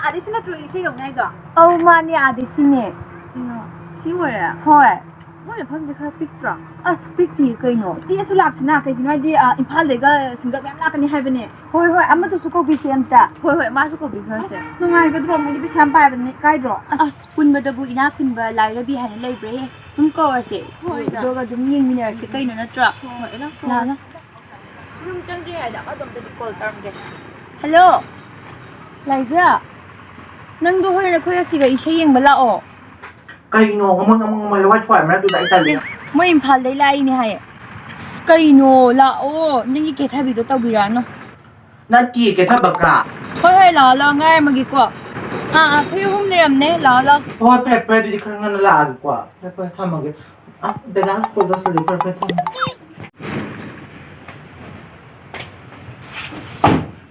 아저씨 나 들어 이세 영나이가. 많이 아저씨네. 시월에. 헐. 뭐야 방금 그 픽트라. 스피크티 그이노. 이에서 락스나 그이노디 임팔레가 싱글 양 나가니 하이버니. 헐 아무도 거기서 엠다. 헐 마스 거기 그러세. 누가이가도 뭐지 비싼 바이버니 까이드로. 분바다부 이나 분바 라이라비 하는 레이브레. 눈꺼워시. 너가 좀 얘기미나시 그이노 나트라. 나나. 좀 짱지야다. 어dom도 콜 따르게. 헬로. 라이자. 낭도 헐레 코야시가 이세 행 발라오. Kaino, amang malawa chwa mana tu dai tali. Mo impal dai lai ni haye. Kaino la o ningi ke thabi do tawbira no. Na ti ke thabaka. Hoi la ngai magi ko. Khoi hum le ram ne la. Oi pe tu di khang la adu kwa. Pe thamage. Da ko da sali pe tham.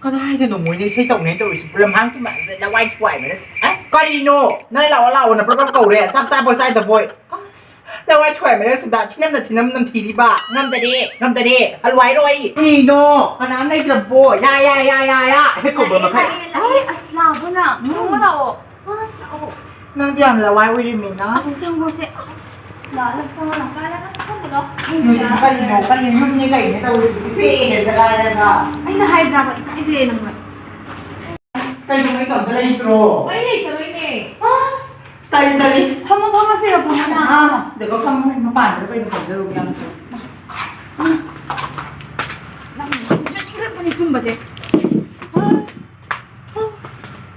Có ai thì nó muốn đi xây tổng này tôi làm hang cái mạng là quay quẩy mà đấy coi nó nơi lẩu là bắt cầu đấy xa bồi sai tập bồi là quay quẩy mà đấy sự đã thì năm thì đi bà năm ta đi ăn quay rồi đi nó cái nám đây tập bồi ya hết cổ bờ mà phải asla buna mo lao năm tiệm là quay đi mình nó asang bo se la tama la không được đâu cái nó như vậy này đâu xe này ra ra anh là hai drama cái gì nè cái nó mấy cầm tay pro tay thama se apa mana để có không nó bản nó bên cầm tay luôn em ini sumba je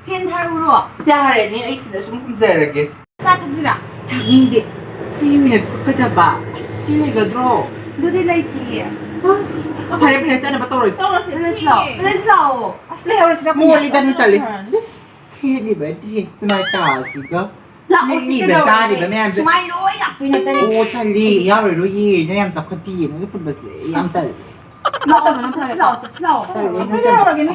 pen thar uro ya re ni ai sin sum kum zai rage sa thak zira Tinaningge si mi ka ta ba si ne ga dro do de lai ti chare phe ta na ba to rồi let's go asle hawra sira mo li dan tali si li ba di mai ta si ga la o si ba cha di ba me am mai loi à tôi nhận đây o tali ya rồi lo yi ne am sa khati mo pu ba se am ta lao mà nó lao bây giờ rồi cái nó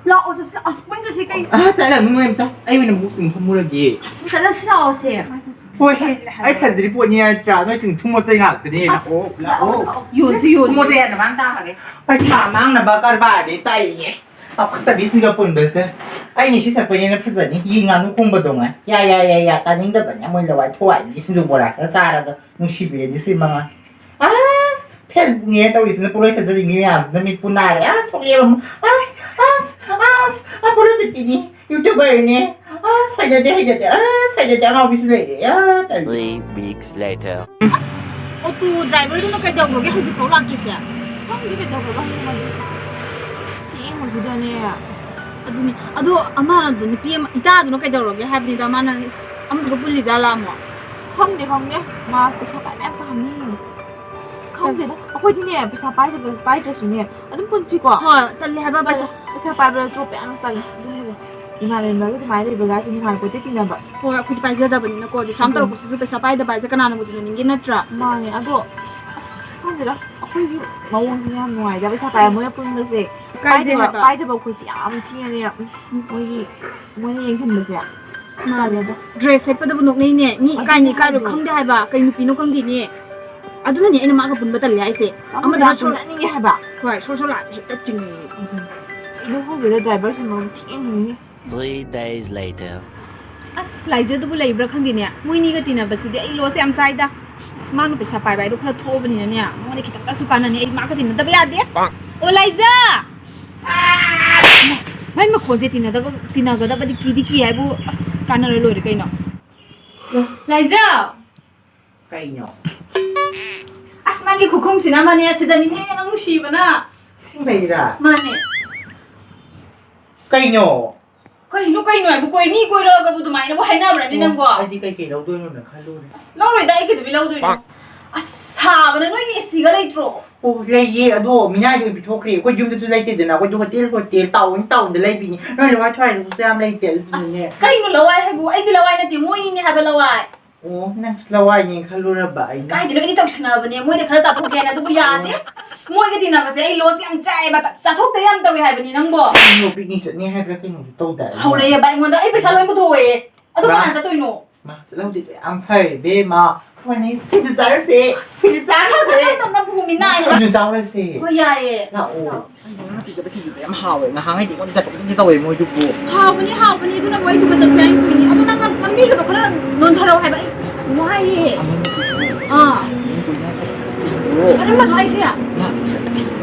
lao cho sẽ vẫn cho sẽ cái ta là mo em ta ai na mu sum mu ra gi sẽ là lao sẽ ôi ai phải đi bộ nhà trả nói chừng thu một giây ngạc cái này là ô yun một giây là mang ta cái phải xả mang là bà con bà để tay nhỉ tập tập biết Singapore bây giờ ai nhìn sẽ phải như bây giờ nhỉ yên ngắn cũng không đồng ya ta những cái bệnh nhà mình là vài thoại cái sinh dục bò nó ra là nó chỉ về đi xem mà thế nghe tao đi Singapore sẽ đi nghe à nó mình punai đấy số liệu police đi YouTuber này sai giờ nào biết gì đấy 3 weeks later. ô tô driver nó cái đầu rồi cái không chịu phóng lăng chứ không đi cái đâu có bao nhiêu chị em một giờ nè adu ama du nupi ita du no kai dawro ge habni da mana am du puli jala mo không nhé mà bisa phải em tao nè không thì đó tôi đi nè bisa bay được xuống nè anh muốn gì quá ha talle haba bisa bay được chỗ bé anh talle đi mà lên đó cái máy đi bây giờ chúng ta có tiết kiệm vậy ho ku pai jada bani na ko di sam taro ku su pesa pai da bai ja kana na mutu ninge na tra mà nè anh đó không thì đó tôi mau uống gì ăn ngoài ra bisa bay mới phun được gì bay được bao nhiêu chị ăn chi nè mới yên thân được gì ma dress sai pada bunok nei ne ni kai ro khang de hai ba kai nupi no khang di ni aduna ni ina ma ka bun ba tal hai se ama da so ni hai ba hoi so la he ta ching ilu ho ge da driver se no thi ni 3 days later. as lai je du bu lai bra khang di ne moi ni ga tina ba si de ai lo se am sai da smart no pesa pai bai do khla tho ba ni ne mo ni khitak ta su kana ni ai ma ka tina da ba ya de o lai ja mai ma khon je tina ga da ba di ki ai bu as kana lo re kai no lai ja cái nhỏ asma ki khukum sina ma ne sida ni he nang shi bana xin bây ra ma ne cái nhỏ kai no bu koi ni koi ro ga bu mai na bu hai na bra ni nang bo ai đi cái đâu tôi nó khai luôn lo rồi dai ki bi lo du asa bana no ye si ga lai tro ô lấy gì ở đâu mình nhai bị thua kì, có dùng để tôi lấy tiền nào, có dùng cái tiền tàu để lấy bị, nói là thoại tôi xem lấy tiền nè. kai no lawai hai bu ai di lawai na ti moi ni ha ba lawai ô năng lawai ni khai luôn là vậy. kai di no ni tok chna ba ne moi de khara sa thok ge na du bu ya de moi ga ti na ba se ai lo si am chai ba cha thok te am tawi hai ba ni nang bo nhiều bị như thế hai cái nó tàu đại. hau le ya ba ngon da ai pesa lo ko thoe adu ba sa toi no mà lâu thì ăn phải để màวันนี้สิจะจ่ายสิต้องนับภูมินาย จะจ่ายสิ ก็ยาย แล้วโอ้ยจะไปสิจะไปหาเว้ยนะฮะให้ดีกว่าจะต้องที่ตัวเองมวยจุบุ ฮะ 하오브니 하오브니 누나 뭐 이두가 자세히 보이니 아도 난가 언니가 그런 넌 타라고 해봐 와이 그런 말 하이시야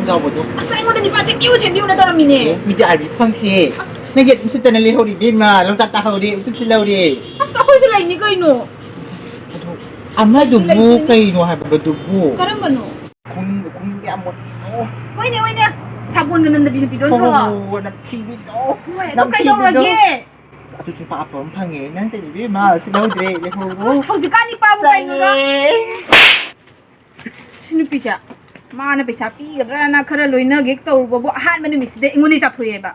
Đâu mà đúng. 아싸 이거는 니 빠세 끼우 잼비우 나 따라미네 Mình đi ai bị phân khi. Nó hiện sẽ tên là Lê Hồ đi bên mà, lòng ta hầu đi, cũng xin lâu đi. 아싸 호이줄 라이니 거이노 Amma dubu cây nó hay bật dubu. 그런 거노 Cũng bị một. 와이네 와이네 사본 그는데 비는 비돈 줘 Ồ, nằm chi bị đó. 너 까이더라게 Tôi xin phá phóng phang nghề nắng tên biết mà, xin lâu đi, Lê Hồ. 서지까니 빠보 까이노라 스누피샤 마나 페사 삐그라나 카라 로이나 객 떠올고 뭐 한마디 미스데 응원이 잡토예바